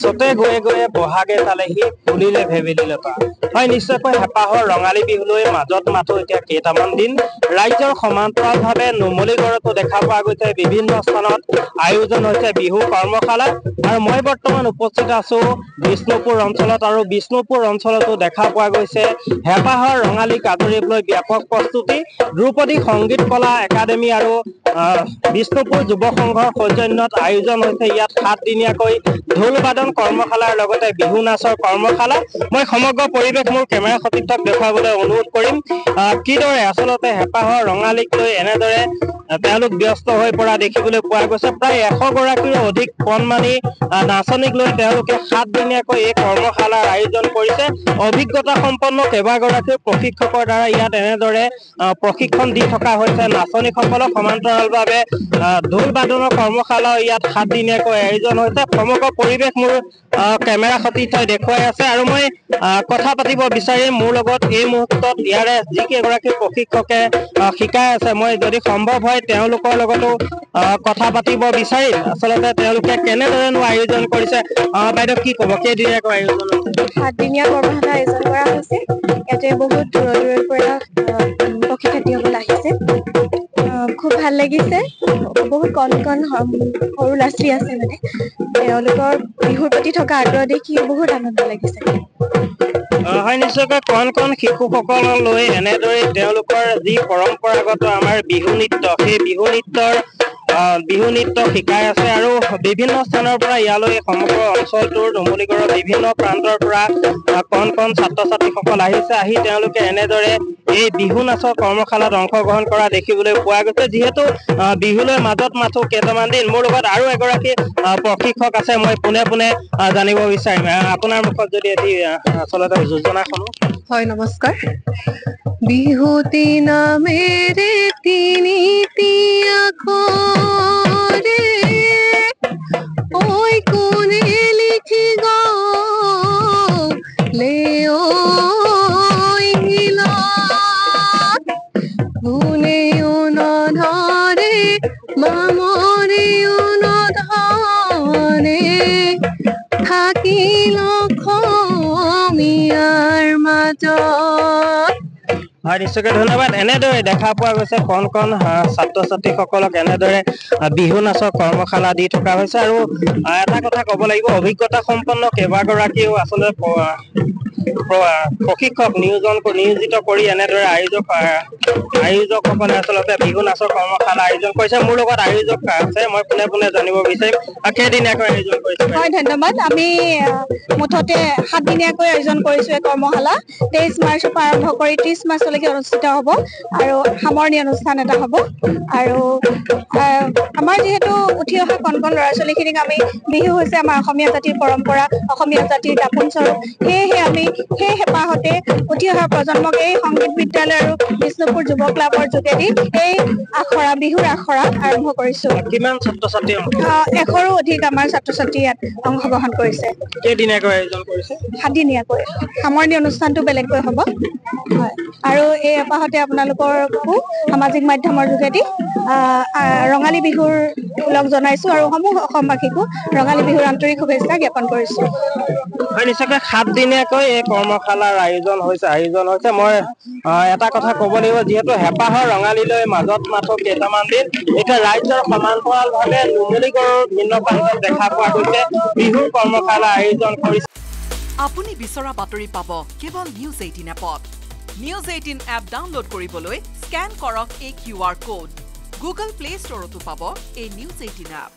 সতে গয়ে গয়ে বহাগে চালেহি ফুলিলে ভেবেলি লতা হয় নিশ্চয়কৈ হেঁপাহৰ ৰঙালী বিহুলৈ মাজত মাথো এতিয়া কেইটামান দিন ৰাজ্যৰ সমান্তৰালভাৱে নুমলীগড়তো দেখা পোৱা গৈছে বিভিন্ন স্থানত আয়োজন হৈছে বিহু কৰ্মশালা আৰু মই বৰ্তমান উপস্থিত আছো বিষ্ণুপুৰ অঞ্চলত আৰু বিষ্ণুপুৰ অঞ্চলতো দেখা পোৱা গৈছে হেঁপাহৰ ৰঙালী আদৰিবলৈ ব্যাপক প্ৰস্তুতি ধ্ৰুপদী সংগীত কলা একাডেমী আৰু বিষ্ণুপুৰ যুৱ সংঘৰ সৌজন্যত আয়োজন হৈছে ইয়াত 7 দিনীয়াকৈ ঢোল বাদন কৰ্মশালাৰ লগতে বিহু নাচৰ কৰ্মশালা মই সমগ্ৰ পৰিৱেশ মোৰ কেমেৰা সতীৰ্থক দেখুৱাবলৈ অনুৰোধ কৰিম কিদৰে আচলতে হেঁপাহৰ ৰঙালীক লৈ এনেদৰে তেওঁলোক ব্যস্ত হৈ পৰা দেখিবলৈ পোৱা গৈছে প্ৰায় 100 গৰাকীৰো অধিক কণমানি নাচনীক লৈ তেওঁলোকে 7 দিনীয়াকৈ এই কৰ্মশালাৰ আয়োজন কৰিছে অভিজ্ঞতা সম্পন্ন কেইবাগৰাকীৰ প্ৰশিক্ষকৰ দ্বাৰা ইয়াত এনেদৰে প্ৰশিক্ষণ দি থকা হৈছে নাচনীসকলক সমান্তৰালভাৱে ঢোল বাদনৰ কৰ্মশালাও ইয়াত 7 দিনীয়াকৈ আয়োজন হৈছে সমগ্ৰ পৰিৱেশ মোৰ কেমেৰা সতীৰ্থই দেখুৱাই আছে আৰু মই কথা পাতিব বিচাৰিম মোৰ লগত এই মুহূৰ্তত ইয়াৰে যিকেইগৰাকী প্ৰশিক্ষকে শিকাই আছে মই যদি সম্ভৱ হয় তেওঁলোকৰ লগতো কথা পাতিব বিচাৰিম আচলতে তেওঁলোকে কেনেদৰেনো আয়োজন কৰিছে বাইদেউ কি ক'ব কেইদিনীয়াকৈ আয়োজন হৈছে 7 দিনীয়া কৰ্মশালা আয়োজন কৰা হৈছে ইয়াতে বহুত দূৰৰ পৰা প্ৰশিক্ষাৰ্থীসকল আহিছে খুব ভাল লাগিছে বহুত কণ সৰু ল'ৰা-ছোৱালী আছে মানে তেওঁলোকৰ বিহুৰ প্ৰতি থকা আগ্ৰহ দেখি বহুত আনন্দ লাগিছে হয় নিশ্চয়কৈ কণ শিশুসকলক লৈ এনেদৰে তেওঁলোকৰ যি পৰম্পৰাগত আমাৰ বিহু নৃত্য সেই বিহু নৃত্য শিকাই আছে আৰু বিভিন্ন স্থানৰ পৰা ইয়ালৈ সমগ্ৰ অঞ্চলটোৰ নুমলীগড়ৰ বিভিন্ন প্ৰান্তৰ পৰা কণ ছাত্ৰ ছাত্ৰীসকল আহিছে আহি তেওঁলোকে এনেদৰে এই বিহু নাচৰ কৰ্মশালাত অংশগ্ৰহণ কৰা দেখিবলৈ পোৱা গৈছে যিহেতু বিহুলৈ মাজত মাথো কেইটামান দিন মোৰ লগত আৰু এগৰাকী প্ৰশিক্ষক আছে মই পোনে জানিব বিচাৰিম আপোনাৰ মুখত যদি এটি আচলতে যোজনা শুনো হয় নমস্কাৰ বিহুতি নামেৰে তিনিটি আখৰে ঐ কোনে লিখি গলে কোনেও নধৰে মামৰেও নধৰে থাকিল অসমীয়াৰ মাজত হয় নিশ্চয়কৈ ধন্যবাদ এনেদৰে দেখা পোৱা গৈছে কণ ছাত্ৰ ছাত্ৰীসকলক এনেদৰে বিহু নাচৰ কৰ্মশালা দি থকা হৈছে আৰু এটা কথা ক'ব লাগিব অভিজ্ঞতা সম্পন্ন কেইবাগৰাকীও আচলতে প্ৰশিক্ষক নিয়োজিত কৰি এনেদৰে আয়োজকসকলে আচলতে বিহু নাচৰ কৰ্মশালা আয়োজন কৰিছে মোৰ লগত আয়োজক আছে মই পোনে জানিব বিচাৰিম কেইদিনীয়াকৈ আয়োজন কৰিছে হয় ধন্যবাদ আমি মুঠতে 7 দিনীয়াকৈ আয়োজন কৰিছো এই কৰ্মশালা 23 মাৰ্চৰ পৰা আৰম্ভ কৰি 30 মাৰ্চলৈকে অনুষ্ঠিত হ'ব আৰু সামৰণি অনুষ্ঠান এটা হ'ব আৰু আমাৰ যিহেতু উঠি অহা কণ ল'ৰা-ছোৱালীখিনিক আমি বিহু হৈছে আমাৰ অসমীয়া জাতিৰ পৰম্পৰা অসমীয়া জাতিৰ দাপোন স্বৰূপ সেয়েহে আমি সেই হেঁপাহতে উঠি অহা প্ৰজন্মক এই সংগীত বিদ্যালয় আৰু বিষ্ণুপুৰ যুৱ ক্লাবৰ যোগেদি এই বিহুৰ আখৰা আৰম্ভ কৰিছো কিমান ছাত্ৰ ছাত্ৰী 100ৰো অধিক আমাৰ ছাত্ৰ ছাত্ৰী ইয়াত অংশগ্ৰহণ কৰিছে কেইদিনীয়াকৈ আয়োজন কৰিছে 7 দিনীয়াকৈ সামৰণি অনুষ্ঠানটো বেলেগকৈ হ'ব হয় আৰু এই হেঁপাহতে আপোনালোককো সামাজিক মাধ্যমৰ যোগেদি ৰঙালী বিহুৰ লগ জনাইছো আৰু সমূহ অসমবাসীকো ৰঙালী বিহুৰ আন্তৰিক শুভেচ্ছা জ্ঞাপন কৰিছো হয় নিশ্চয়কৈ 7 দিনীয়াকৈ এই কৰ্মশালাৰ আয়োজন হৈছে মই এটা কথা ক'ব লাগিব যিহেতু হেঁপাহৰ ৰঙালীলৈ মাজত মাথো কেইটামান দিন এতিয়া ৰাজ্যৰ সমান্তৰালভাৱে নুমলীগড়ৰ ভিন্ন প্ৰান্তত দেখা পোৱা গৈছে বিহুৰ কৰ্মশালা আয়োজন কৰিছে আপুনি বিচৰা বাতৰি পাব কেৱল নিউজ 18 এপত নিউজ 18 এপ ডাউনলোড কৰিবলৈ স্ক্যান কৰক এই QR কোড গুগল প্লে ষ্টৰতো পাব এই নিউজ 18 এপ